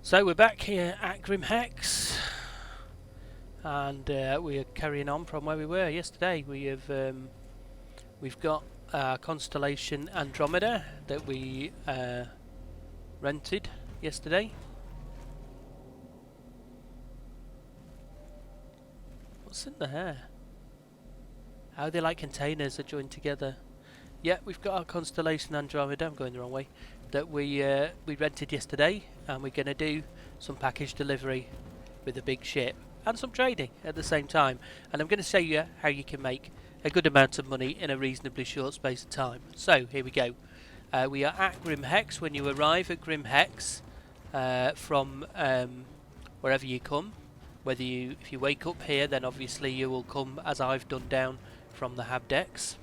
So we're back here at Grim Hex, and we are carrying on from where we were yesterday. We've got Constellation Andromeda that we rented yesterday. What's in there? How they like containers are joined together. Yeah, we've got our Constellation Andromeda. I'm going the wrong way. That we rented yesterday, and we're going to do some package delivery with a big ship and some trading at the same time. And I'm going to show you how you can make a good amount of money in a reasonably short space of time. So here we go. We are at Grim Hex. When you arrive at Grim Hex from wherever you come, if you wake up here, then obviously you will come as I've done down from the hab decks.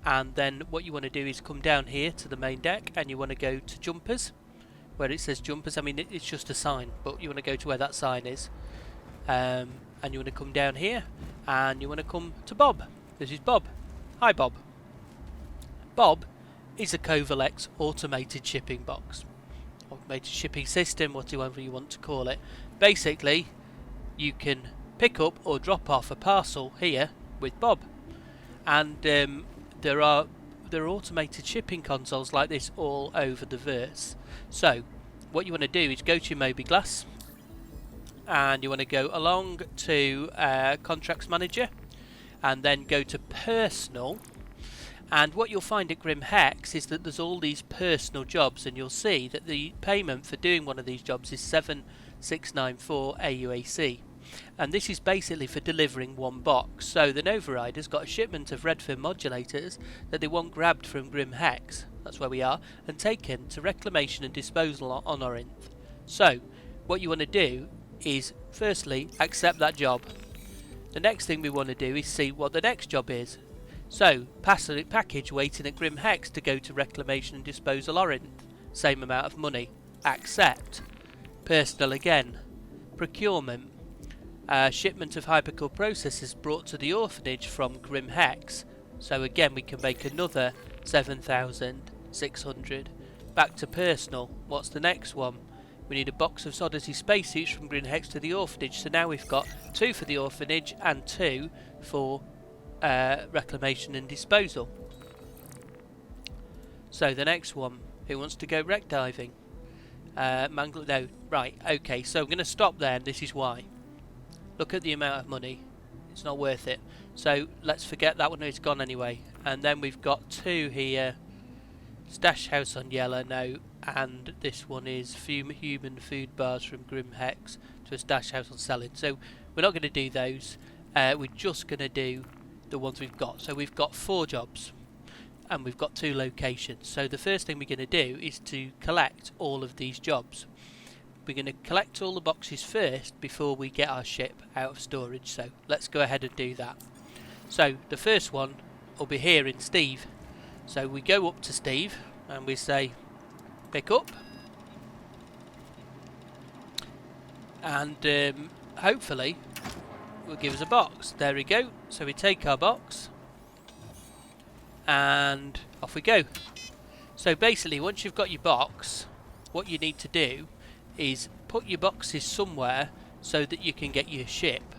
And then what you want to do is come down here to the main deck, and you want to go to jumpers where it says jumpers. I mean, it's just a sign, but you want to go to where that sign is, and you want to come down here, and you want to come to Bob. This is Bob. Hi Bob. Bob is a Covalex automated shipping box, automated shipping system, whatever you want to call it. Basically you can pick up or drop off a parcel here with Bob, and there are automated shipping consoles like this all over the verse. So what you want to do is go to your mobiGlas, and you want to go along to Contracts Manager, and then go to Personal. And what you'll find at Grim Hex is that there's all these personal jobs, and you'll see that the payment for doing one of these jobs is 7694 AUAC. And this is basically for delivering one box. So the Novarider's got a shipment of Redfin modulators that they want grabbed from Grim Hex, that's where we are, and taken to reclamation and disposal on Orinth. So what you want to do is firstly accept that job. The next thing we want to do is see what the next job is. So package waiting at Grim Hex to go to reclamation and disposal Orinth, same amount of money, accept. Personal again. Procurement. Shipment of hypercore processors brought to the orphanage from Grim Hex. So again we can make another 7,600. Back to personal. What's the next one? We need a box of Odyssey spacesuits from Grim Hex to the orphanage. So now we've got 2 for the orphanage and 2 for reclamation and disposal. So the next one, who wants to go wreck diving? No, right, okay, so I'm going to stop there, and this is why. Look at the amount of money, it's not worth it. So let's forget that one, it's gone anyway. And then we've got 2 here, Stash House on yellow, no, and this one is human food bars from Grim Hex to a Stash House on selling. So we're not going to do those, we're just going to do the ones we've got. So we've got 4 jobs, and we've got 2 locations. So the first thing we're going to do is to collect all of these jobs. We're going to collect all the boxes first before we get our ship out of storage. So let's go ahead and do that. So the first one will be here in Steve. So we go up to Steve and we say pick up, and hopefully will give us a box. There we go. So we take our box and off we go. So basically once you've got your box, what you need to do is put your boxes somewhere so that you can get your ship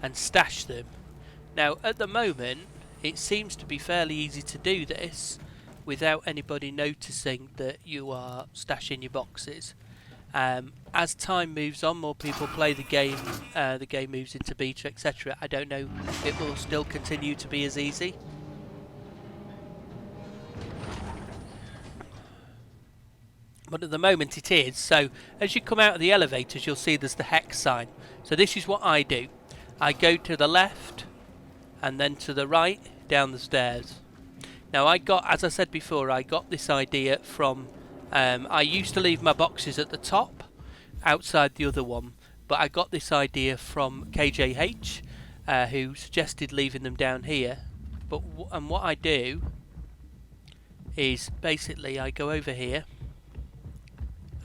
and stash them. Now at the moment it seems to be fairly easy to do this without anybody noticing that you are stashing your boxes. As time moves on, more people play the game moves into beta, etc. I don't know if it will still continue to be as easy. But at the moment it is. So as you come out of the elevators, you'll see there's the hex sign. So this is what I do. I go to the left and then to the right down the stairs. Now as I said before, I got this idea from I used to leave my boxes at the top outside the other one, but I got this idea from KJH, who suggested leaving them down here. And what I do is basically I go over here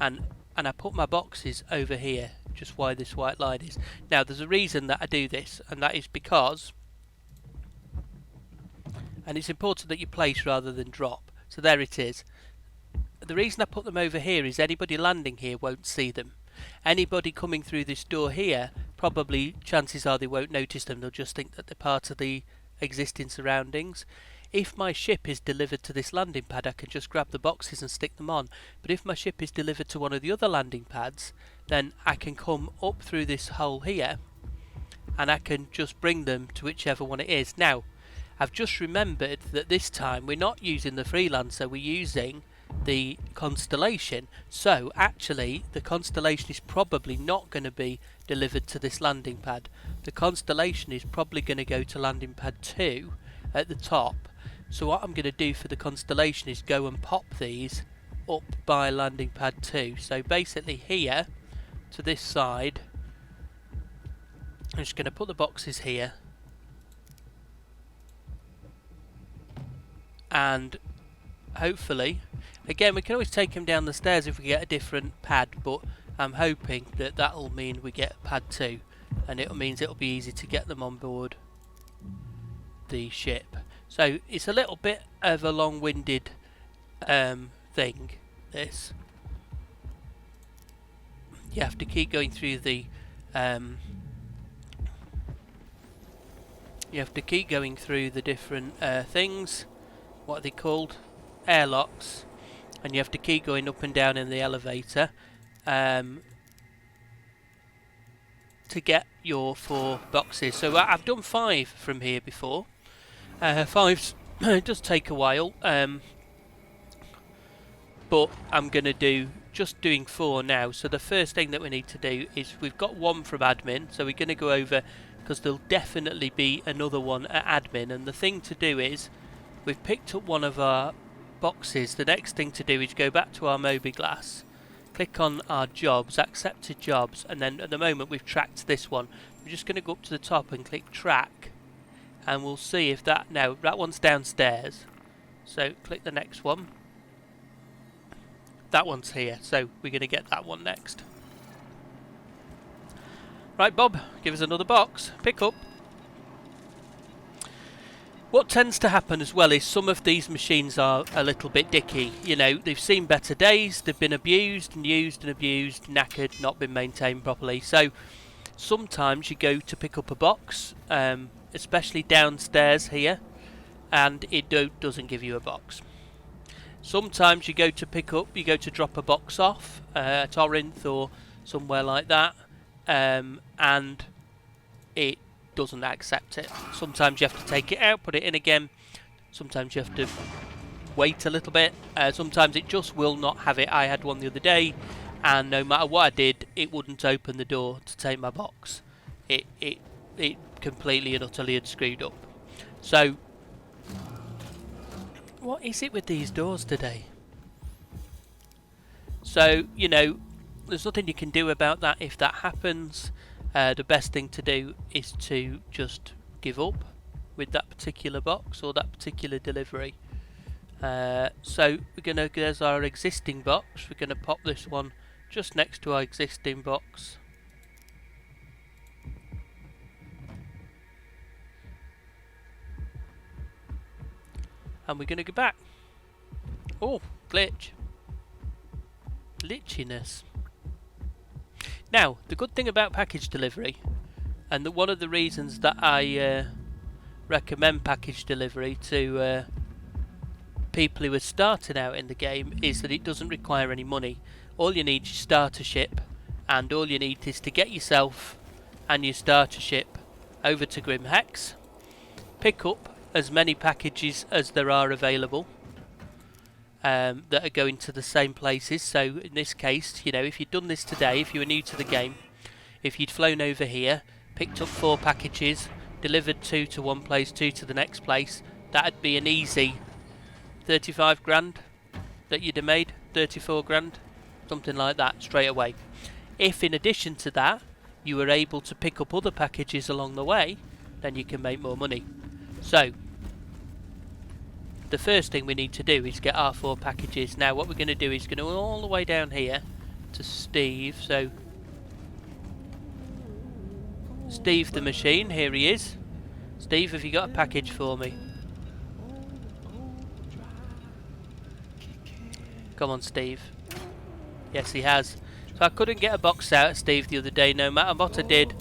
and I put my boxes over here, just why this white line is. Now there's a reason that I do this, and that is because, and it's important that you place rather than drop. So there it is. the reason I put them over here is anybody landing here won't see them. Anybody coming through this door here, probably chances are they won't notice them. They'll just think that they're part of the existing surroundings. If my ship is delivered to this landing pad, I can just grab the boxes and stick them on. But if my ship is delivered to one of the other landing pads, then I can come up through this hole here and I can just bring them to whichever one it is. Now, I've just remembered that this time we're not using the Freelancer, we're using the Constellation. So actually the Constellation is probably not going to be delivered to this landing pad. The Constellation is probably going to go to landing pad 2 at the top. So what I'm going to do for the Constellation is go and pop these up by landing pad 2. So basically here to this side, I'm just going to put the boxes here, and hopefully, again, we can always take them down the stairs if we get a different pad, but I'm hoping that that'll mean we get pad 2, and it means it'll be easy to get them on board the ship. So it's a little bit of a long-winded thing, this. You have to keep going through the different things. What are they called? Airlocks. And you have to keep going up and down in the elevator to get your 4 boxes. So I've done 5 from here before. 5 does take a while, but I'm going to do doing 4 now. So the first thing that we need to do is we've got 1 from admin, so we're going to go over because there'll definitely be another one at admin. And the thing to do is we've picked up one of our boxes. The next thing to do is go back to our Mobiglass, click on our jobs, accepted jobs, and then at the moment we've tracked this one. We're just going to go up to the top and click track, and we'll see if that one's downstairs, so click the next one. That one's here, so we're going to get that one next. Right, Bob, give us another box. Pick up. What tends to happen as well is some of these machines are a little bit dicky. You know, they've seen better days, they've been abused and used and abused, knackered, not been maintained properly. So sometimes you go to pick up a box, especially downstairs here, and it doesn't give you a box. Sometimes you go to drop a box off at Orinth or somewhere like that, and it doesn't accept it. Sometimes you have to take it out, put it in again. Sometimes you have to wait a little bit. Sometimes it just will not have it. I had one the other day, and no matter what I did, it wouldn't open the door to take my box. It completely and utterly had screwed up. So what is it with these doors today? So, you know, there's nothing you can do about that if that happens. The best thing to do is to just give up with that particular box or that particular delivery. So we're going to, there's our existing box, we're going to pop this one just next to our existing box. And we're going to go back. Oh, glitch. Glitchiness. Now, the good thing about package delivery, and one of the reasons that I recommend package delivery to people who are starting out in the game, is that it doesn't require any money. All you need is your starter ship, and all you need is to get yourself and your starter ship over to Grim Hex, pick up as many packages as there are available that are going to the same places. So in this case, you know, if you'd done this today, if you were new to the game, if you'd flown over here, picked up 4 packages, delivered 2 to one place, 2 to the next place, that'd be an easy 35 grand that you'd have made, 34 grand, something like that straight away. If in addition to that you were able to pick up other packages along the way, then you can make more money. So the first thing we need to do is get our 4 packages. Now what we're going to do is going to go all the way down here to Steve. So Steve the machine, here he is. Steve, have you got a package for me? Come on, Steve. Yes, he has. So I couldn't get a box out of Steve the other day, no matter what I did,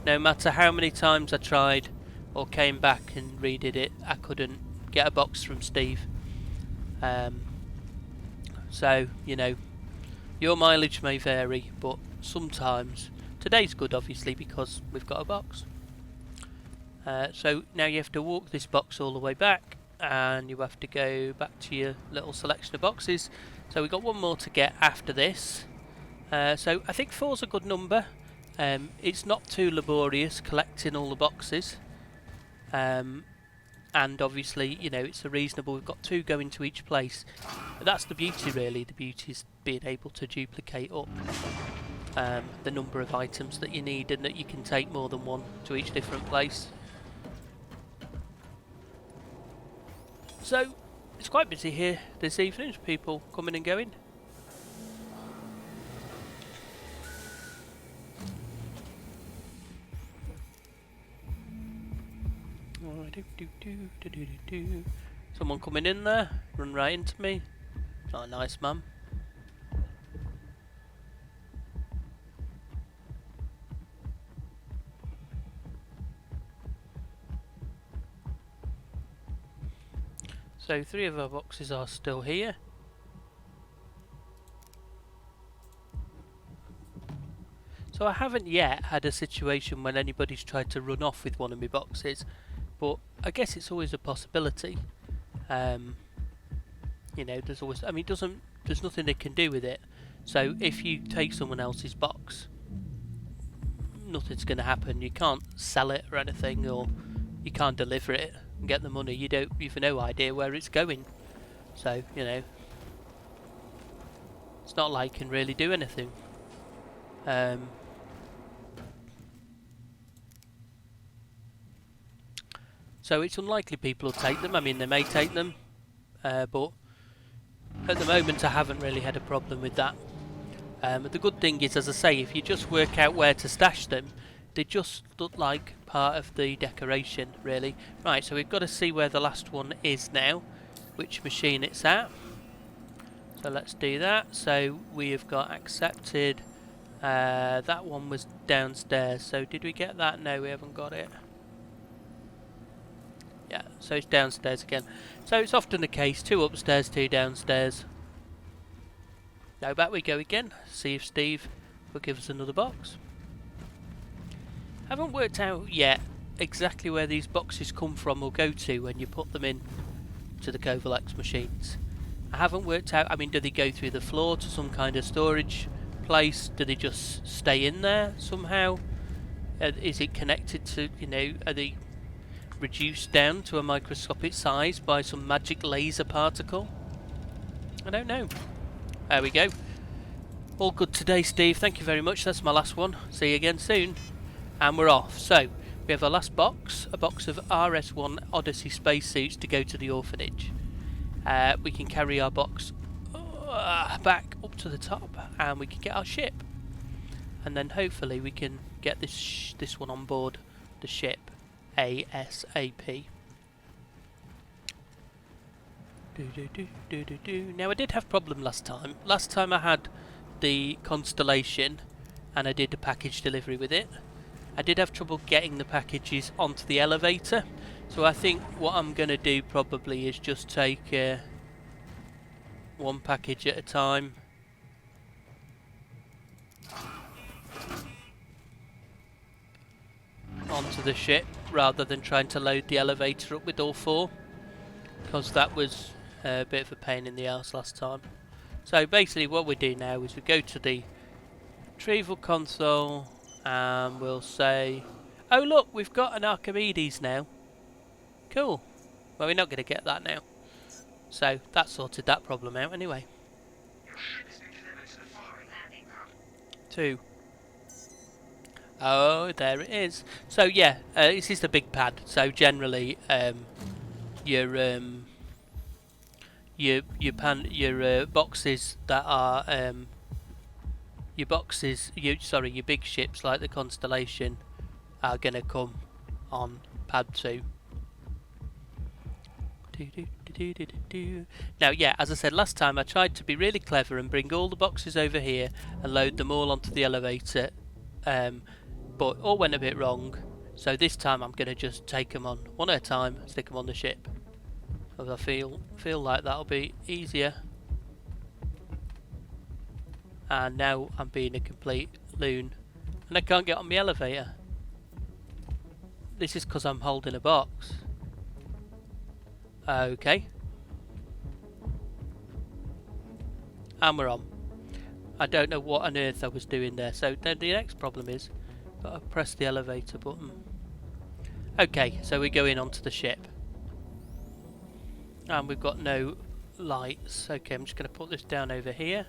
no matter how many times I tried or came back and redid it, I couldn't get a box from Steve. So, you know, your mileage may vary, but sometimes, today's good obviously because we've got a box. So now you have to walk this box all the way back, and you have to go back to your little selection of boxes. So we've got one more to get after this. So I think 4's a good number. It's not too laborious collecting all the boxes. And obviously, you know, it's a reasonable, we've got 2 going to each place. But that's the beauty really, the beauty is being able to duplicate up the number of items that you need, and that you can take more than one to each different place. So, it's quite busy here this evening, there's people coming and going. Someone coming in there, run right into me. Not a nice man. So 3 of our boxes are still here. So I haven't yet had a situation when anybody's tried to run off with one of my boxes, but I guess it's always a possibility. You know, there's always, I mean, there's nothing they can do with it. So if you take someone else's box, nothing's going to happen. You can't sell it or anything, or you can't deliver it and get the money. You've no idea where it's going. So, you know, it's not like you can really do anything. So it's unlikely people will take them. I mean, they may take them, but at the moment I haven't really had a problem with that. The good thing is, as I say, if you just work out where to stash them, they just look like part of the decoration, really. Right, so we've got to see where the last one is now, which machine it's at. So let's do that. So we have got accepted. That one was downstairs. So did we get that? No, we haven't got it. Yeah, so it's downstairs again. So it's often the case, 2 upstairs, 2 downstairs. Now back we go again. See if Steve will give us another box. Haven't worked out yet exactly where these boxes come from or go to when you put them in to the Covalex machines. I haven't worked out, I mean, do they go through the floor to some kind of storage place? Do they just stay in there somehow? Is it connected to, you know, are they reduced down to a microscopic size by some magic laser particle? I don't know. There we go. All good today, Steve. Thank you very much. That's my last one. See you again soon. And we're off. So, we have our last box, a box of RS-1 Odyssey spacesuits to go to the orphanage. We can carry our box back up to the top, and we can get our ship. And then hopefully we can get this one on board the ship ASAP. Now I did have a problem last time. Last time I had the Constellation and I did a package delivery with it. I did have trouble getting the packages onto the elevator. So I think what I'm going to do probably is just take one package at a time. Onto the ship rather than trying to load the elevator up with all 4, because that was a bit of a pain in the arse last time. So basically what we do now is we go to the retrieval console and we'll say, oh look, we've got an Archimedes now. Cool. Well, we're not going to get that now. So that sorted that problem out anyway. 2. Oh, there it is. So yeah, this is the big pad. So generally, your boxes that are your big ships like the Constellation are gonna come on pad 2. Now, yeah, as I said last time, I tried to be really clever and bring all the boxes over here and load them all onto the elevator, but all went a bit wrong. So this time I'm going to just take them on one at a time, stick them on the ship. As I feel like that'll be easier. And now I'm being a complete loon, and I can't get on the elevator. This is because I'm holding a box. Okay. And we're on. I don't know what on earth I was doing there. So then the next problem is, gotta press the elevator button. Okay, so we're going onto the ship. And we've got no lights. Okay, I'm just going to put this down over here.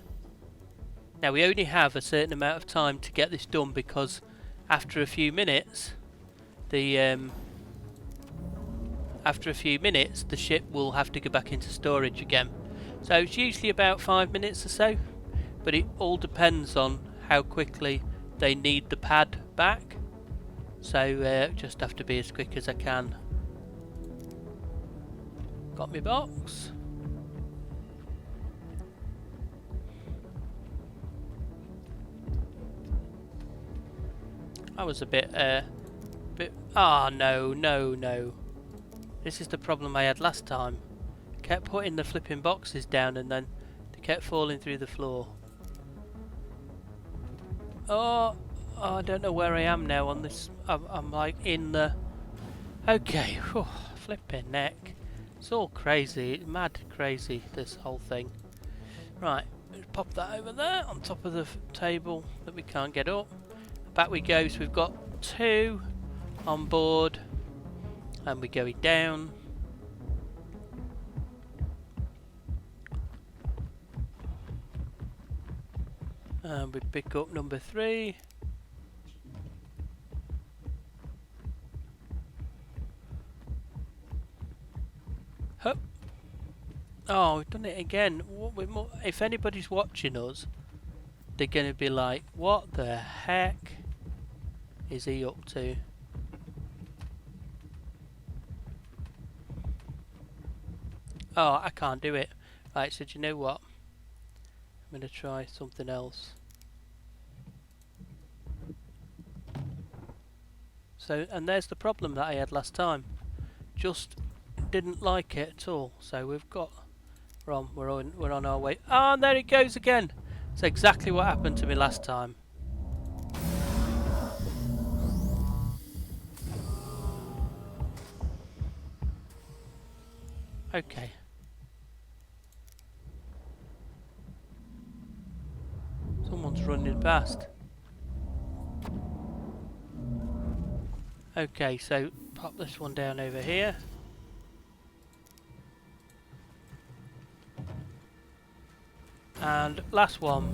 Now we only have a certain amount of time to get this done, because after a few minutes the ship will have to go back into storage again. So it's usually about 5 minutes or so, but it all depends on how quickly they need the pad back. So just have to be as quick as I can. Got my box. I was a bit no. This is the problem I had last time. Kept putting the flipping boxes down and then they kept falling through the floor. Oh, I don't know where I am now on this. I'm like in the... Okay, whew, flipping neck. It's all crazy, mad crazy, this whole thing. Right, let's pop that over there on top of the table that we can't get up. Back we go, so we've got 2 on board, and we're going down. And we pick up number 3. Hup. Oh, we've done it again. If anybody's watching us, they're going to be like, what the heck is he up to? Oh, I can't do it. Right, so do you know what? I'm going to try something else. So, and there's the problem that I had last time. Just didn't like it at all. So we've got... We're on our way. Oh, and there it goes again. It's exactly what happened to me last time. Okay. Someone's running past. Okay, so pop this one down over here. And last one.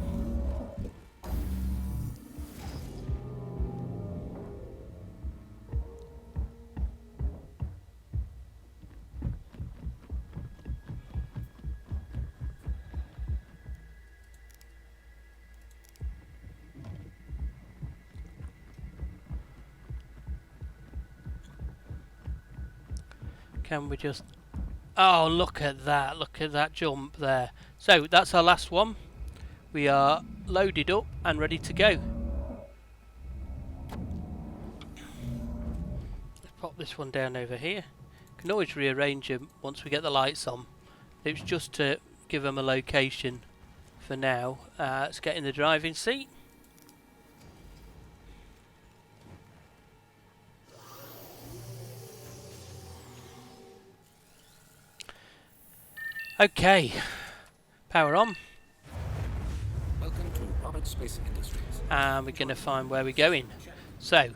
Can we just... Oh, look at that jump there. So that's our last one. We are loaded up and ready to go. Let's pop this one down over here. Can always rearrange them once we get the lights on. It's just to give them a location for now. Let's get in the driving seat. Okay, power on. Welcome to Orinth Space Industries. And we're going to find where we're going. So,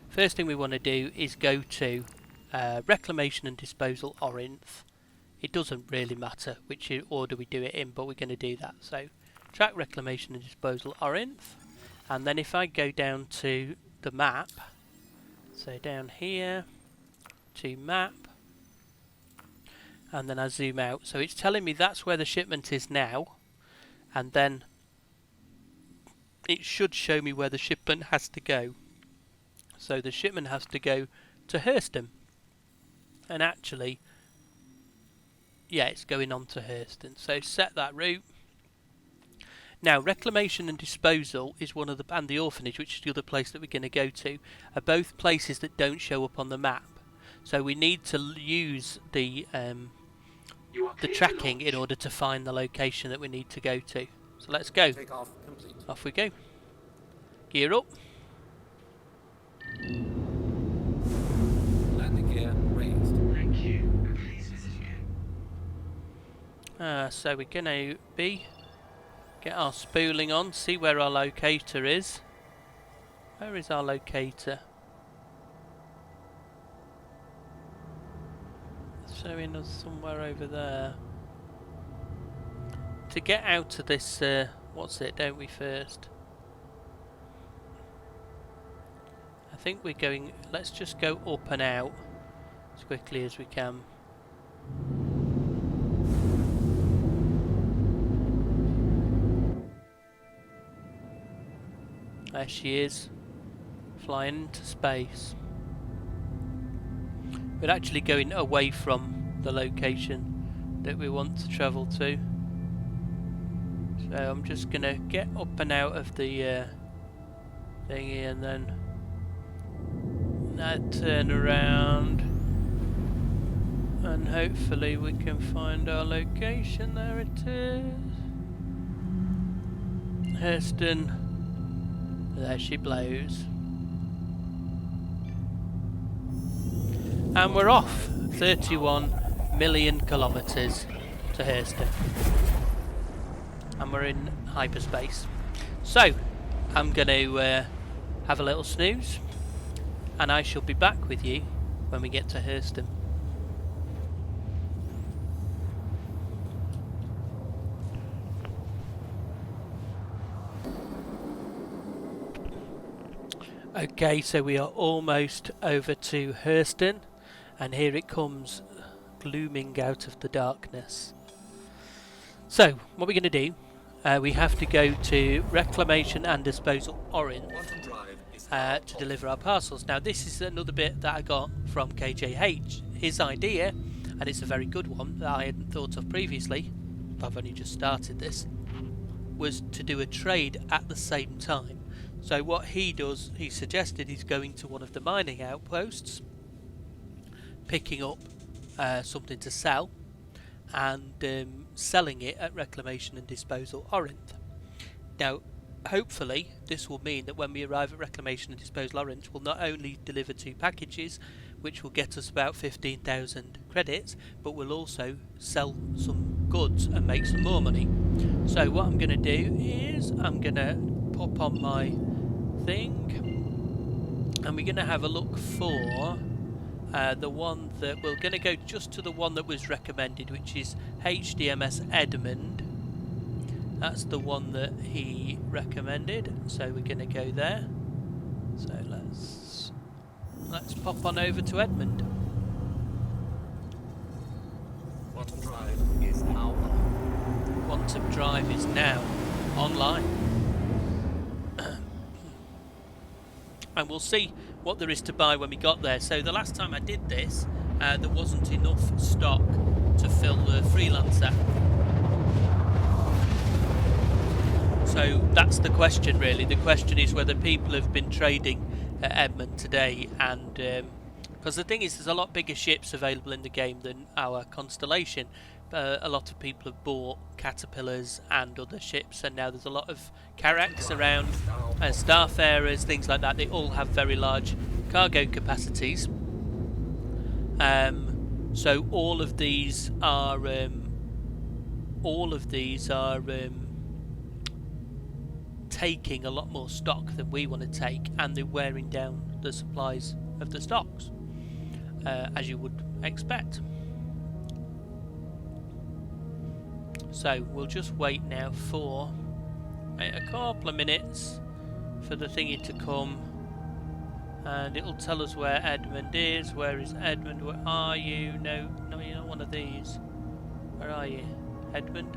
first thing we want to do is go to Reclamation and Disposal Orinth. It doesn't really matter which order we do it in, but we're going to do that. So, track Reclamation and Disposal Orinth. And then if I go down to the map, so down here to map, and then I zoom out. So it's telling me that's where the shipment is now, and then it should show me where the shipment has to go. So the shipment has to go to Hurston, and actually yeah, it's going on to Hurston. So set that route. Now, reclamation and disposal is one of the, and the orphanage, which is the other place that we're going to go to, are both places that don't show up on the map. So we need to use the tracking in order to find the location that we need to go to. So let's go. Take off complete. Off we go. Gear up. Landing gear raised. Thank you. Please visit you. So we're going to get our spooling on, see where our locator is. Where is our locator? Showing us somewhere over there. To get out of this, what's it, don't we, first? I think we're going, let's just go up and out as quickly as we can. There she is, flying into space. We're actually going away from the location that we want to travel to. So I'm just going to get up and out of the thingy and then turn around. And hopefully we can find our location. There it is. Hurston. There she blows. And we're off 31 million kilometres to Hurston. And we're in hyperspace. So, I'm going to have a little snooze. And I shall be back with you when we get to Hurston. Okay, so we are almost over to Hurston, and here it comes, glooming out of the darkness. So, what we're going to do, we have to go to Reclamation and Disposal Orinth to deliver our parcels. Now, this is another bit that I got from KJH. His idea, and it's a very good one that I hadn't thought of previously, I've only just started this, was to do a trade at the same time. So what he does, he suggested he's going to one of the mining outposts, picking up something to sell, and selling it at Reclamation and Disposal Orinth. Now, hopefully, this will mean that when we arrive at Reclamation and Disposal Orinth, we'll not only deliver 2 packages, which will get us about 15,000 credits, but we'll also sell some goods and make some more money. So what I'm going to do is I'm going to pop on my thing, and we're going to have a look for the one that we're going to go just to the one that was recommended, which is HDMS Edmund. That's the one that he recommended, so we're going to go there. So let's pop on over to Edmund. Quantum drive is now on. Quantum drive is now online. And we'll see what there is to buy when we got there. So the last time I did this, there wasn't enough stock to fill the freelancer. So that's the question, really. The question is whether people have been trading at Edmund today, and because the thing is, there's a lot bigger ships available in the game than our Constellation. A lot of people have bought Caterpillars and other ships, and now there's a lot of Carracks around, Starfarers, things like that. They all have very large cargo capacities. So all of these are taking a lot more stock than we want to take, and they're wearing down the supplies of the stocks, as you would expect. So we'll just wait now for a couple of minutes for the thingy to come, and it'll tell us where Edmund is. Where is Edmund? Where are you? No, you're not one of these. Where are you, Edmund?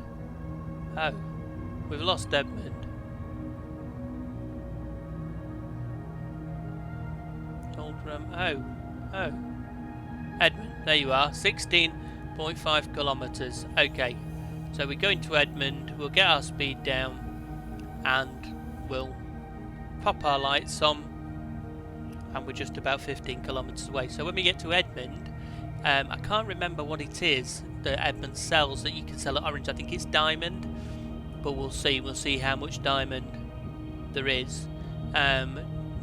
Oh, we've lost Edmund. Oh, Edmund, there you are. 16 0.5 kilometres. Okay, so we're going to Edmond, we'll get our speed down and we'll pop our lights on, and we're just about 15 kilometres away. So when we get to Edmond, I can't remember what it is that Edmond sells that you can sell at Orinth. I think it's diamond, but we'll see how much diamond there is.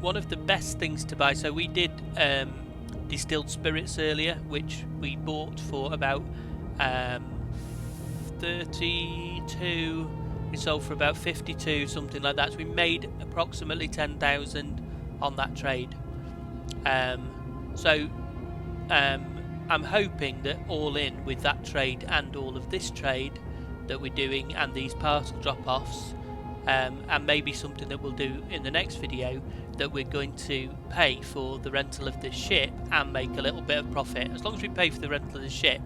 One of the best things to buy, so we did distilled spirits earlier, which we bought for about 32, we sold for about 52, something like that. So we made approximately 10,000 on that trade. I'm hoping that all in with that trade and all of this trade that we're doing and these parcel drop-offs, and maybe something that we'll do in the next video, that we're going to pay for the rental of this ship and make a little bit of profit. As long as we pay for the rental of the ship,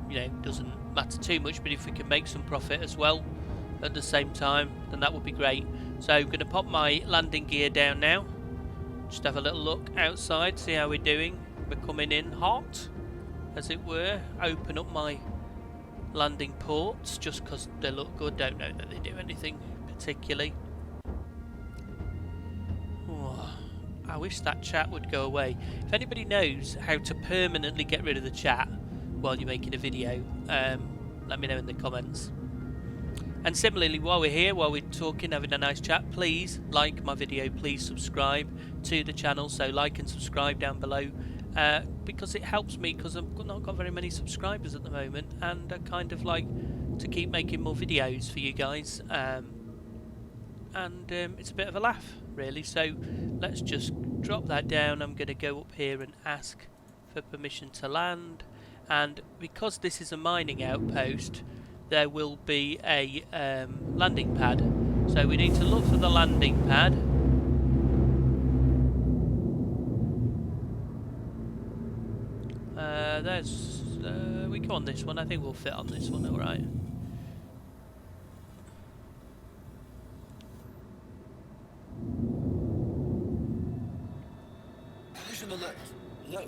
you know, it doesn't matter too much, but if we can make some profit as well at the same time, then that would be great. So I'm going to pop my landing gear down now, just have a little look outside, see how we're doing. We're coming in hot, as it were. Open up my landing ports just because they look good. Don't know that they do anything particularly. Oh, I wish that chat would go away. If anybody knows how to permanently get rid of the chat while you're making a video, let me know in the comments. And similarly, while we're here, while we're talking, having a nice chat, please like my video, please subscribe to the channel. So like and subscribe down below, because it helps me, because I've not got very many subscribers at the moment, and I kind of like to keep making more videos for you guys, and it's a bit of a laugh really. So let's just drop that down. I'm going to go up here and ask for permission to land, and because this is a mining outpost, there will be a landing pad, so we need to look for the landing pad. We go on this one. I think we'll fit on this one, alright. Collision alert. Low.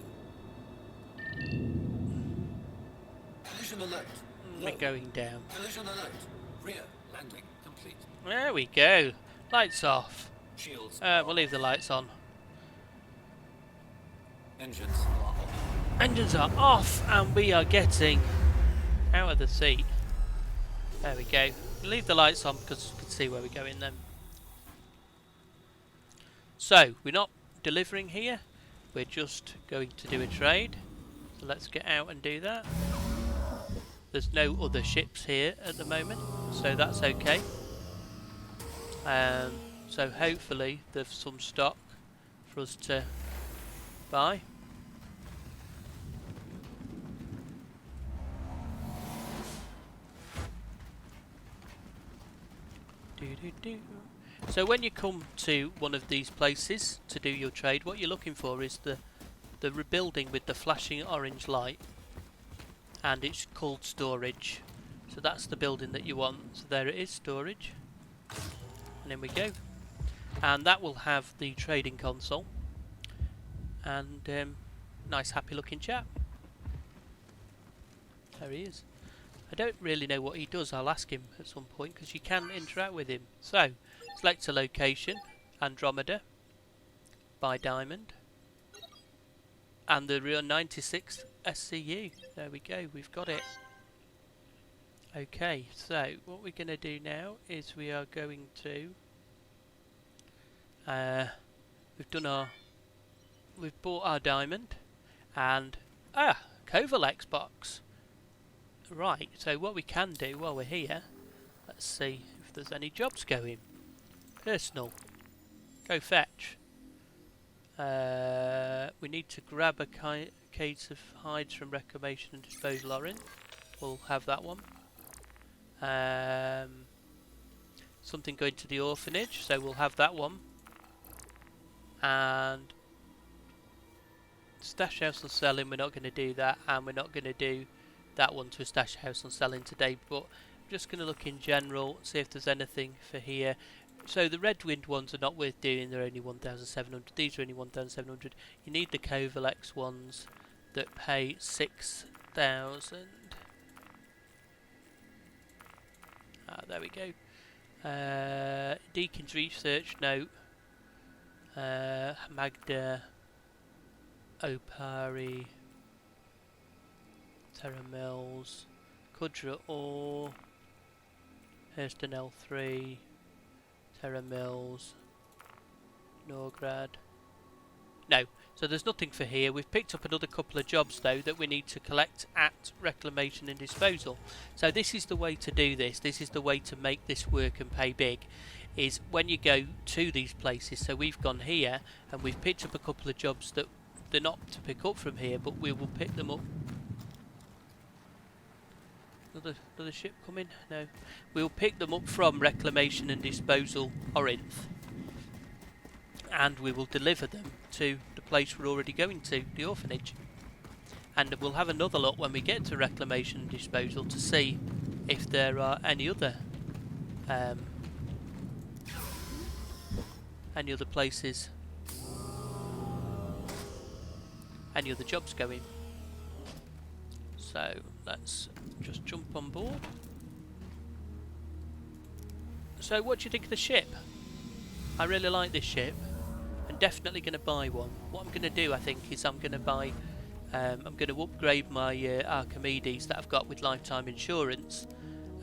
Collision alert. We're going down. Collision alert. Rear landing complete. There we go. Lights off. Shields. We'll leave the lights on. Engines are off. Engines are off, and we are getting out of the seat. There we go. We'll leave the lights on because we can see where we're going then. So, we're not delivering here. We're just going to do a trade. So let's get out and do that. There's no other ships here at the moment, so that's okay. So hopefully there's some stock for us to buy. So when you come to one of these places to do your trade, what you're looking for is the building with the flashing orange light, and it's called storage. So that's the building that you want. So there it is, storage, and in we go. And that will have the trading console and nice happy looking chap. There he is. I don't really know what he does. I'll ask him at some point because you can interact with him. So select a location, Andromeda, buy diamond, and the real 96 SCU. There we go, we've got it. Okay, so what we're going to do now is we are going to we've bought our diamond and Covalex box. Right, so what we can do while we're here, let's see if there's any jobs going. Personal, go fetch. We need to grab a case of hides from reclamation and disposal Orinth. We'll have that one. Something going to the orphanage, so we'll have that one. And stash house and selling, we're not going to do that, and we're not going to do that one to a stash house and selling today, but I'm just going to look in general, see if there's anything for here. So the red wind ones are not worth doing, they're only 1,700, these are only 1,700. You need the Covalex ones that pay 6 6,000. Ah, there we go. Deacon's research note. Magda, Opari, Terra Mills, Kudra Ore, Hurston L3, Terra Mills, Norgrad. No, so there's nothing for here. We've picked up another couple of jobs though that we need to collect at Reclamation and Disposal. So this is the way to do this. This is the way to make this work and pay big. Is when you go to these places. So we've gone here and we've picked up a couple of jobs that they're not to pick up from here, but we will pick them up. Another ship coming? No. We'll pick them up from Reclamation and Disposal Orinth. And we will deliver them to the place we're already going to, the orphanage. And we'll have another look when we get to Reclamation and Disposal to see if there are any other places, any other jobs going. So let's just jump on board. So what do you think of the ship? I really like this ship. I'm definitely going to buy one. What I'm going to do, I think, is I'm going to buy. I'm going to upgrade my Archimedes that I've got with lifetime insurance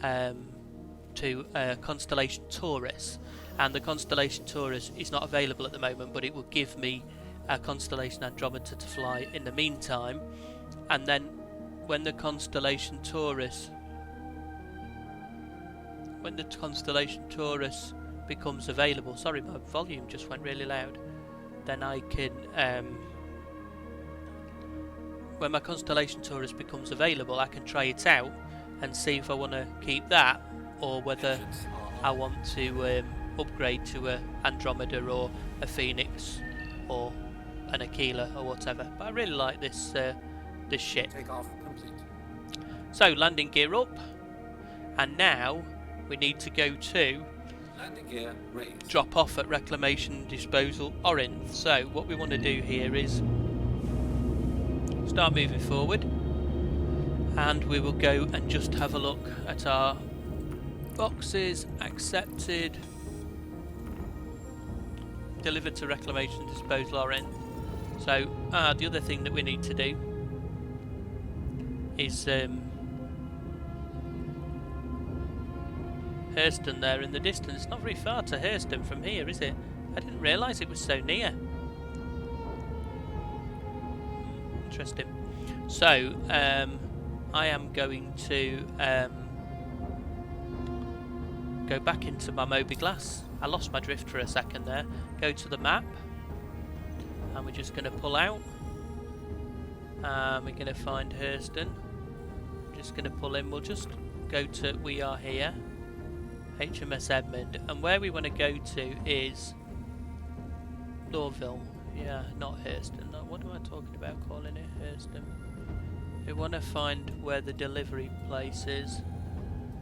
to Constellation Taurus, and the Constellation Taurus is not available at the moment, but it will give me a Constellation Andromeda to fly in the meantime, and then when the Constellation Taurus becomes available, sorry, my volume just went really loud, then I can when my Constellation Taurus becomes available, I can try it out and see if I want to keep that or whether I want to upgrade to a Andromeda or a Phoenix or an Aquila or whatever. But I really like this this ship. Takeoff complete. So landing gear up, and now we need to go to Landing gear raised. drop off at Reclamation and Disposal Orinth. So what we want to do here is start moving forward, and we will go and just have a look at our boxes. Accepted, delivered to Reclamation and Disposal Orinth. So the other thing that we need to do is Hurston there in the distance. Not very far to Hurston from here, is it? I didn't realise it was so near. Interesting. So I am going to go back into my Moby Glass. I lost my drift for a second there. Go to the map, and we're just going to pull out. We're going to find Hurston. Just going to pull in. We'll just go to, we are here, HMS Edmund, and where we want to go to is Lorville. Yeah, not Hurston. No, what am I talking about calling it Hurston? We want to find where the delivery place is.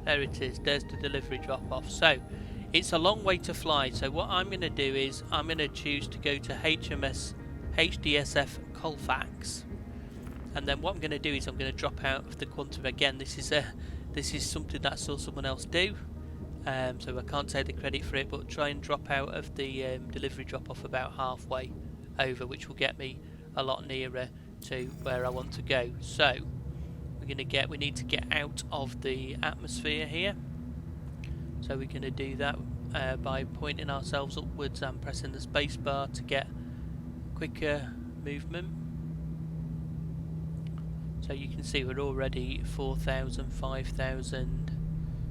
There it is. There's the delivery drop-off. So it's a long way to fly. So what I'm going to do is I'm going to choose to go to HDSF Colfax, and then what I'm going to do is I'm going to drop out of the Quantum again. This is something that I saw someone else do. So I can't take the credit for it, but try and drop out of the delivery drop-off about halfway over, which will get me a lot nearer to where I want to go. So we need to get out of the atmosphere here. So we're going to do that by pointing ourselves upwards and pressing the space bar to get quicker movement. So you can see we're already 4,000, 5,000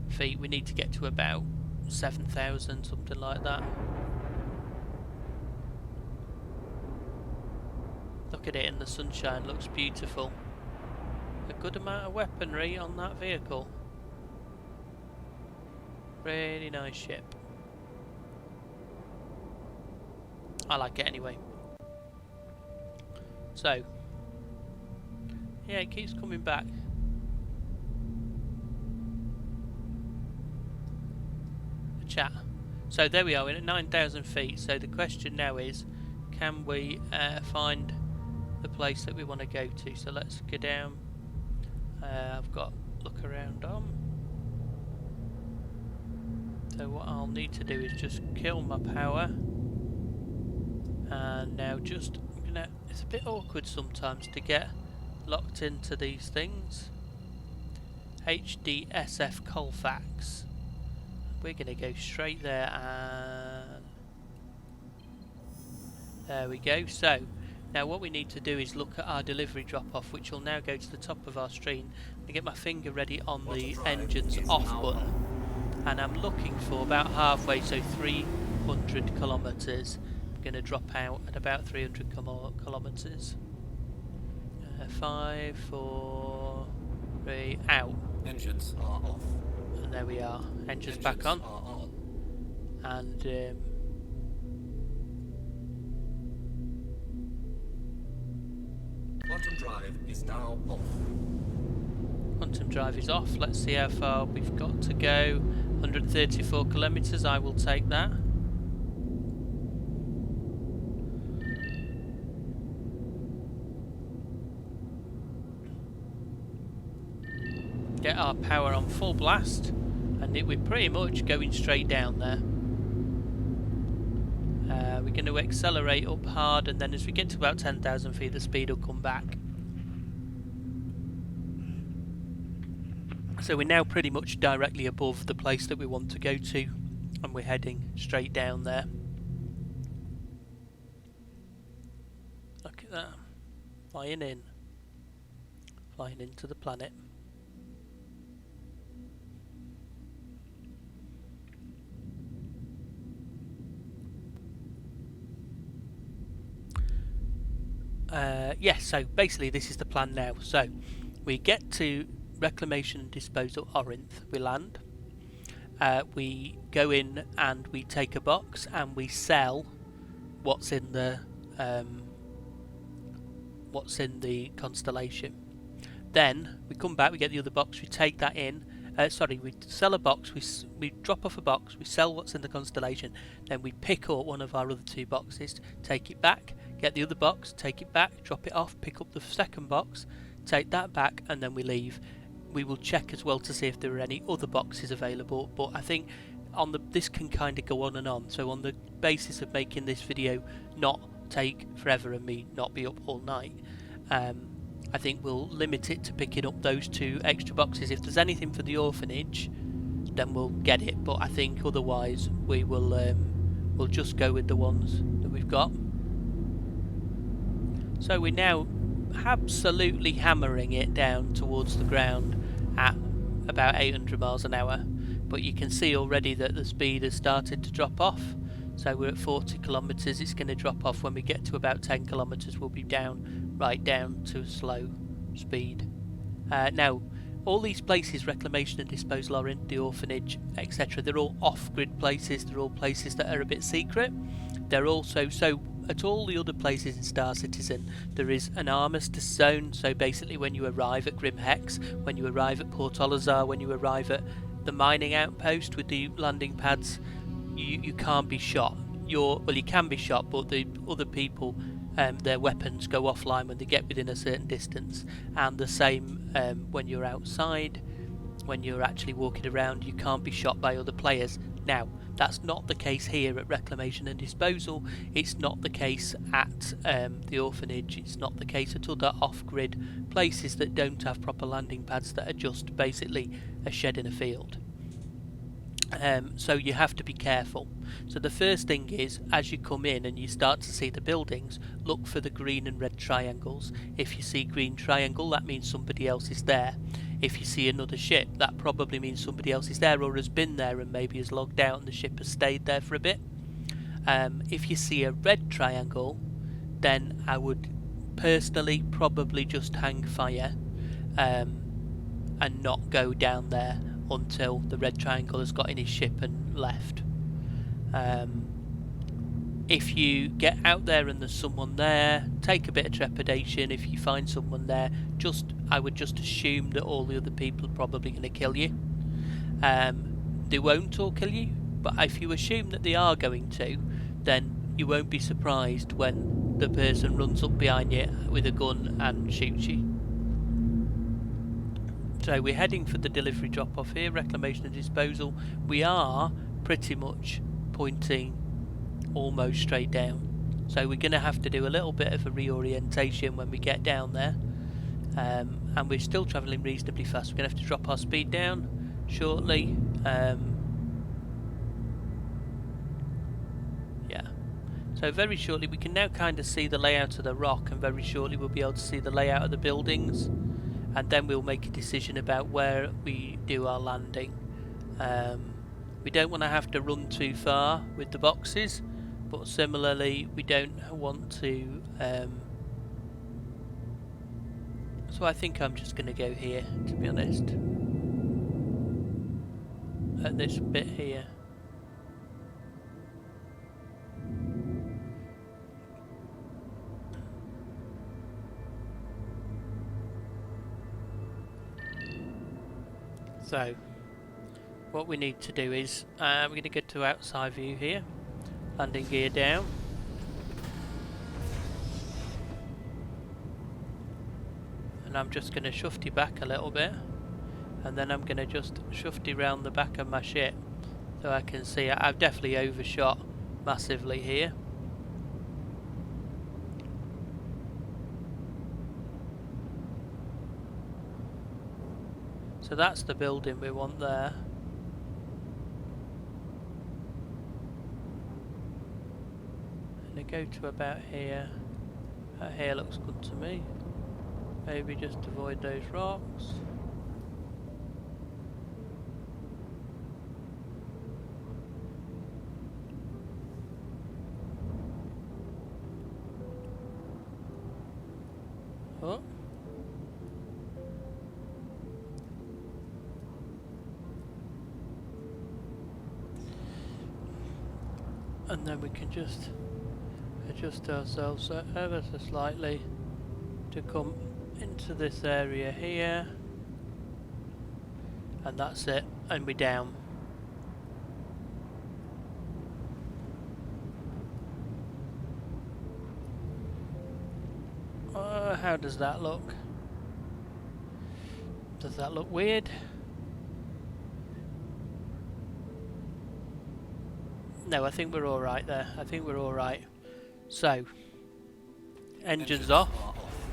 feet. We need to get to about 7,000, something like that. Look at it in the sunshine, looks beautiful. A good amount of weaponry on that vehicle. Really nice ship. I like it anyway. So, yeah, it keeps coming back. The chat. So there we are, we're at 9,000 feet. So the question now is, can we find the place that we want to go to? So let's go down. I've got look around on. So what I'll need to do is just kill my power. And now just, it's a bit awkward sometimes to get locked into these things. HDSF Colfax. We're going to go straight there and there we go. So now what we need to do is look at our delivery drop off, which will now go to the top of our screen. I get my finger ready on the engines off button, and I'm looking for about halfway, so 300 kilometres. I'm going to drop out at about 300 kilometres. 5, 4, 3, out. Engines are off. And there we are. Engines back on. Are on. And Quantum drive is now off. quantum drive is off. Let's see how far we've got to go. 134 kilometres. I will take that. Get our power on full blast, and we're pretty much going straight down there. We're going to accelerate up hard, and then as we get to about 10,000 feet the speed will come back. So we're now pretty much directly above the place that we want to go to, and we're heading straight down there. Look at that. Flying into the planet. Yes, so basically this is the plan now. So we get to Reclamation and Disposal Orinth, we land, we go in and we take a box and we sell what's in the Constellation. Then we come back, we get the other box, we take that in. We sell a box, we drop off a box, we sell what's in the Constellation, then we pick up one of our other two boxes, take it back, get the other box, take it back, drop it off, pick up the second box, take that back, and then we leave. We will check as well to see if there are any other boxes available, but I think this can kind of go on and on, so on the basis of making this video not take forever and me not be up all night, I think we'll limit it to picking up those two extra boxes. If there's anything for the orphanage, then we'll get it, but I think otherwise we will we'll just go with the ones that we've got. So we're now absolutely hammering it down towards the ground at about 800 miles an hour, but you can see already that the speed has started to drop off. So we're at 40 kilometres, it's going to drop off. When we get to about 10 kilometres we'll be right down to a slow speed. Now all these places, Reclamation and Disposal, Orinth, the orphanage, etc., they're all off-grid places, they're all places that are a bit secret. They're also, so at all the other places in Star Citizen there is an armistice zone, so basically when you arrive at Grim Hex, when you arrive at Port Olazar, when you arrive at the mining outpost with the landing pads, you can't be shot. You can be shot, but the other people, their weapons go offline when they get within a certain distance, and the same when you're outside, when you're actually walking around, you can't be shot by other players. Now that's not the case here at Reclamation and Disposal, it's not the case at the orphanage, it's not the case at other off-grid places that don't have proper landing pads, that are just basically a shed in a field. So you have to be careful. So the first thing is, as you come in and you start to see the buildings, look for the green and red triangles. If you see green triangle, that means somebody else is there. If you see another ship, that probably means somebody else is there or has been there and maybe has logged out and the ship has stayed there for a bit. If you see a red triangle, then I would personally probably just hang fire and not go down there until the red triangle has got in his ship and left. If you get out there and there's someone there, take a bit of trepidation. If you find someone there, I would just assume that all the other people are probably going to kill you. They won't all kill you, but if you assume that they are going to, then you won't be surprised when the person runs up behind you with a gun and shoots you. So we're heading for the delivery drop-off here, reclamation and disposal. We are pretty much pointing almost straight down. So we're going to have to do a little bit of a reorientation when we get down there. And we're still travelling reasonably fast. We're going to have to drop our speed down shortly. Yeah. So very shortly we can now kind of see the layout of the rock, and very shortly we'll be able to see the layout of the buildings. And then we'll make a decision about where we do our landing. We don't want to have to run too far with the boxes, but similarly we don't want to... so I think I'm just going to go here, to be honest. At this bit here. So, what we need to do is, we're going to go to outside view here, landing gear down. And I'm just going to shufty back a little bit, and then I'm going to just shufty round the back of my ship, so I can see I've definitely overshot massively here. So that's the building we want there. And I go to about here. About here looks good to me. Maybe just avoid those rocks. Oh. And then we can just adjust ourselves ever so slightly to come into this area here, and that's it, and we're down. How does that look? Does that look weird? No, I think we're alright there. I think we're alright. So, engines off.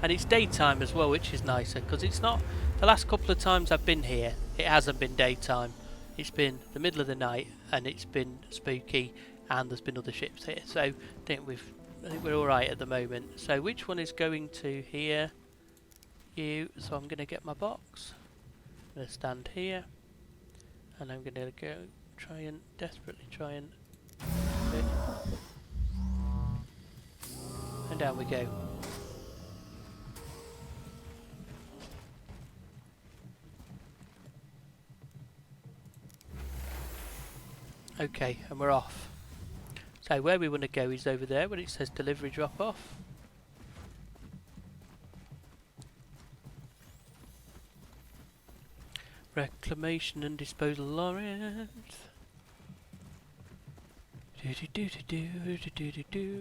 And it's daytime as well, which is nicer, because it's not... The last couple of times I've been here, it hasn't been daytime. It's been the middle of the night, and it's been spooky, and there's been other ships here. So, I think we're alright at the moment. So, which one is going to here? You. So, I'm going to get my box. I'm going to stand here. And I'm going to go desperately try and... And down we go. Okay, and we're off. So where we want to go is over there where it says delivery drop off. Reclamation and disposal Orinth.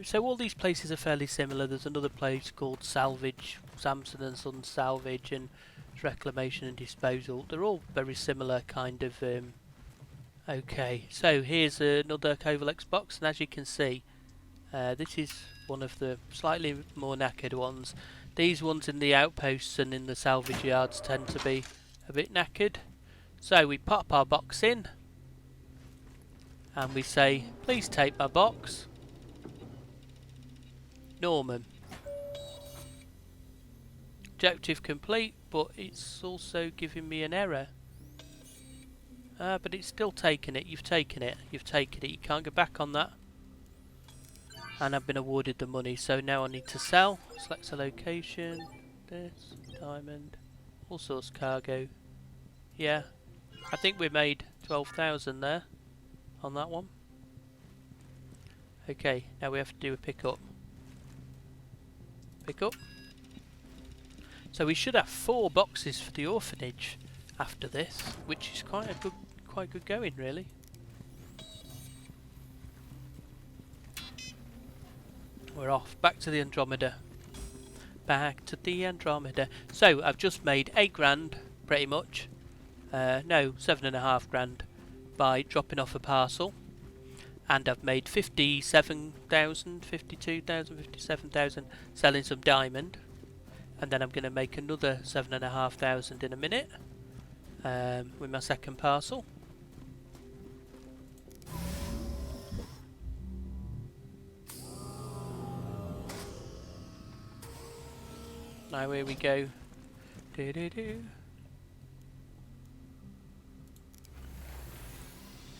So all these places are fairly similar. There's another place called Salvage, Samson and Son Salvage, and Reclamation and Disposal. They're all very similar kind of... Okay, so here's another Covalex box, and as you can see, this is one of the slightly more knackered ones. These ones in the outposts and in the salvage yards tend to be a bit knackered. So we pop our box in, and we say, please take my box. Norman. Objective complete, but it's also giving me an error. But it's still taking it. You've taken it. You've taken it. You can't go back on that. And I've been awarded the money, so now I need to sell. Select a location. This. Diamond. All source cargo. Yeah. I think we made 12,000 there. On that one. Okay, now we have to do a pick-up. Pick-up. So we should have 4 boxes for the orphanage after this, which is quite good going, really. We're off back to the Andromeda. Back to the Andromeda. So I've just made 8 grand pretty much. No, 7.5 grand by dropping off a parcel. And I've made 57,000, 52,000, 57,000 selling some diamond. And then I'm going to make another 7,500 in a minute with my second parcel. Now here we go. Do-do-do.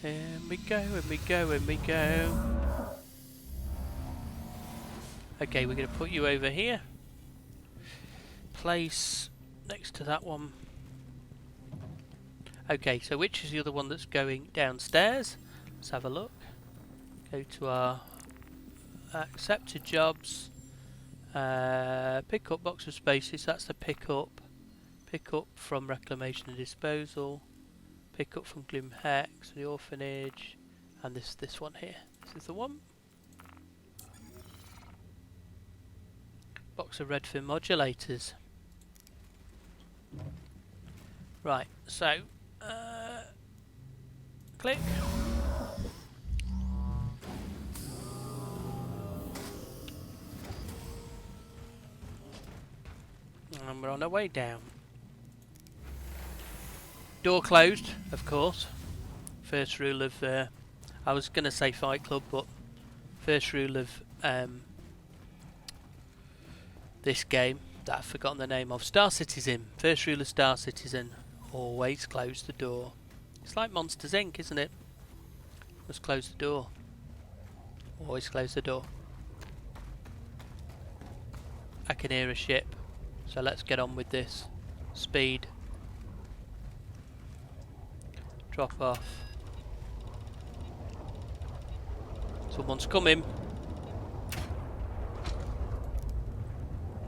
And we go, and we go, and we go. Okay, we're going to put you over here. Place next to that one. Okay, so which is the other one that's going downstairs? Let's have a look. Go to our accepted jobs. Pick up box of spaces, that's the pick up. Pick up from reclamation and disposal. Pick up from Gloom Hex, the orphanage, and this one here. This is the one. Box of Redfin modulators. Right, so click. And we're on our way down. Door closed, of course. First rule of, I was going to say Fight Club, but first rule of this game that I've forgotten the name of, Star Citizen. First rule of Star Citizen, always close the door. It's like Monsters Inc., isn't it? Just close the door. Always close the door. I can hear a ship, so let's get on with this. Speed. Drop off. Someone's coming.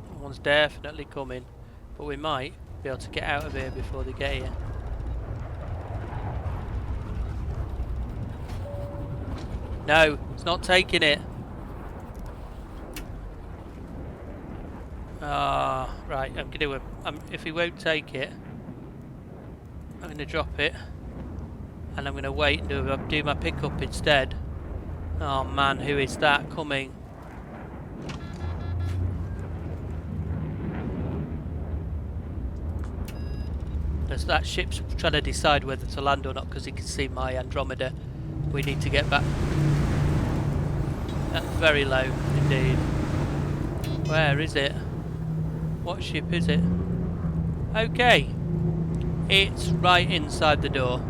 Someone's definitely coming. But we might be able to get out of here before they get here. No, it's not taking it. Ah, right, I'm gonna if he won't take it, I'm gonna drop it. And I'm going to wait and do my pickup instead. Oh man, who is that coming? There's that ship's trying to decide whether to land or not because he can see my Andromeda. We need to get back. That's very low indeed. Where is it? What ship is it? Okay. It's right inside the door.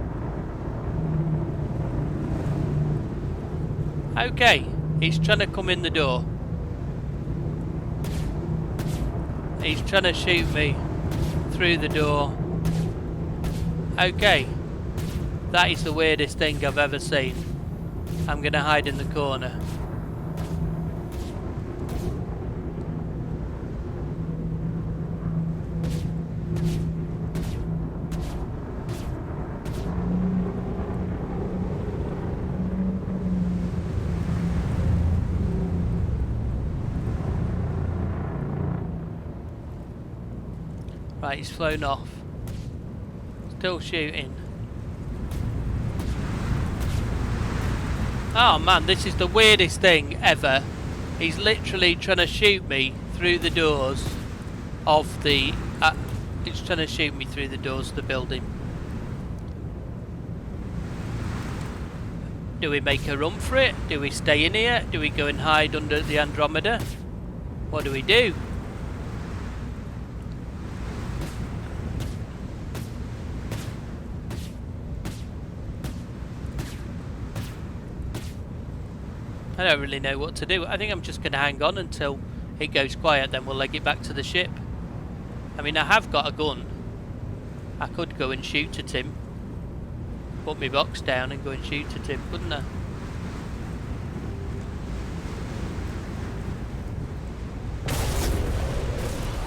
Okay, he's trying to come in the door. He's trying to shoot me through the door. Okay, that is the weirdest thing I've ever seen. I'm going to hide in the corner. Right, he's flown off. Still shooting. Oh man, this is the weirdest thing ever. He's literally trying to shoot me through the doors of the... he's trying to shoot me through the doors of the building. Do we make a run for it? Do we stay in here? Do we go and hide under the Andromeda? What do we do? I don't really know what to do. I think I'm just going to hang on until it goes quiet, then we'll leg it back to the ship. I mean, I have got a gun. I could go and shoot at him. Put my box down and go and shoot at him, couldn't I?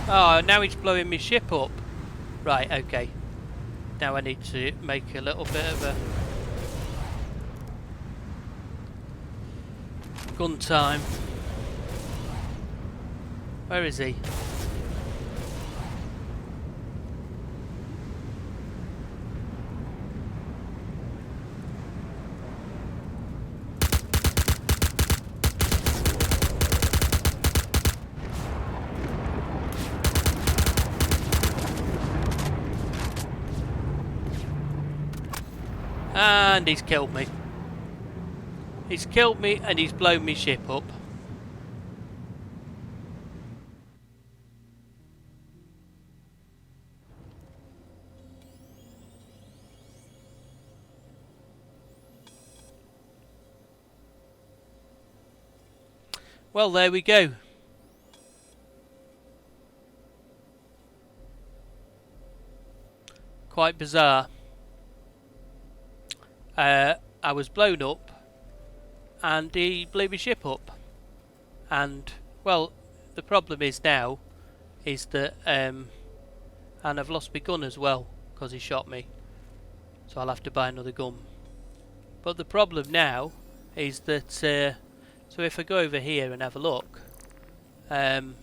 Oh, now he's blowing my ship up. Right, okay. Now I need to make a little bit of a... gun time. Where is he? And he's killed me. He's killed me and he's blown me ship up. Well, there we go. Quite bizarre. I was blown up and he blew my ship up. And, well, the problem is now is that, and I've lost my gun as well because he shot me. So I'll have to buy another gun. But the problem now is that, so if I go over here and have a look, I've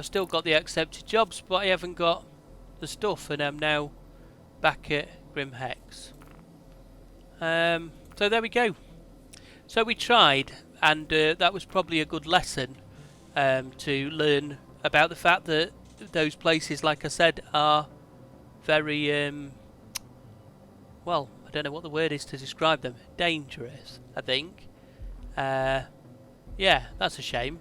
still got the accepted jobs, but I haven't got the stuff, and I'm now back at Grim Hex. So there we go. So we tried, and that was probably a good lesson to learn about the fact that those places, like I said, are very, well, I don't know what the word is to describe them. Dangerous, I think. Yeah, that's a shame.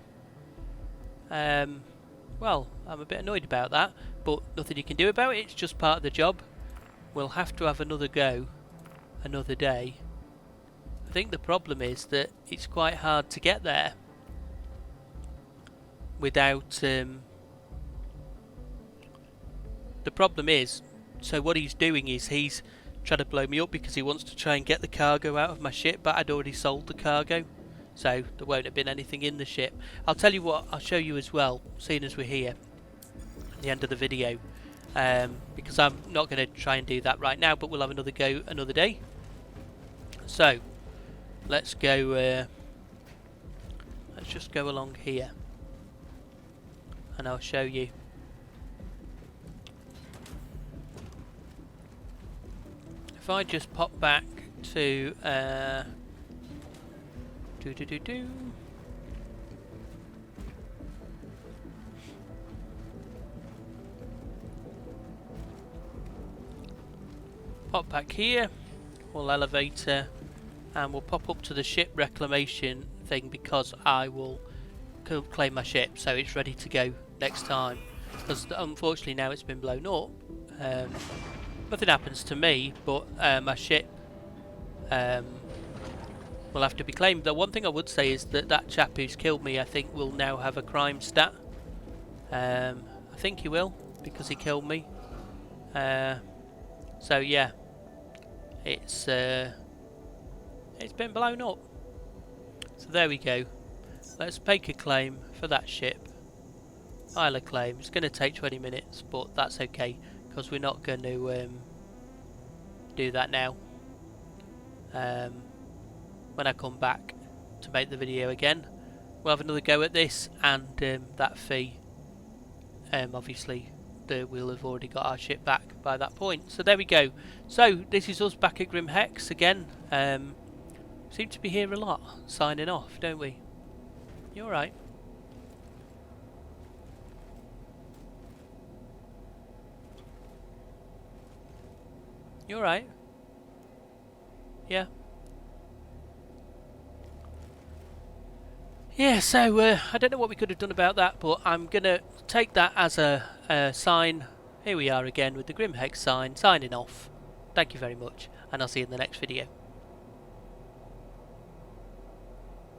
Well, I'm a bit annoyed about that, but nothing you can do about it. It's just part of the job. We'll have to have another go another day. I think the problem is that it's quite hard to get there without the problem is, so what he's doing is he's trying to blow me up because he wants to try and get the cargo out of my ship, but I'd already sold the cargo, so there won't have been anything in the ship. I'll tell you what, I'll show you as well, seeing as we're here at the end of the video, because I'm not going to try and do that right now, but we'll have another go another day. So let's go, let's just go along here and I'll show you. If I just pop back to pop back here, we'll elevator, and we'll pop up to the ship reclamation thing because I will claim my ship so it's ready to go next time, because unfortunately now it's been blown up. Nothing happens to me, but my ship will have to be claimed. The one thing I would say is that that chap who's killed me, I think, will now have a crime stat. I think he will, because he killed me. So yeah, it's been blown up. So there we go. Let's make a claim for that ship. File a claim. It's going to take 20 minutes, but that's okay, because we're not going to do that now. When I come back to make the video again, we'll have another go at this, and that fee, obviously we'll have already got our ship back by that point. So there we go. So this is us back at Grim Hex again. Seem to be here a lot, signing off, don't we? You alright? You alright? Yeah. Yeah, so I don't know what we could have done about that, but I'm going to take that as a sign. Here we are again with the Grim Hex sign, signing off. Thank you very much, and I'll see you in the next video.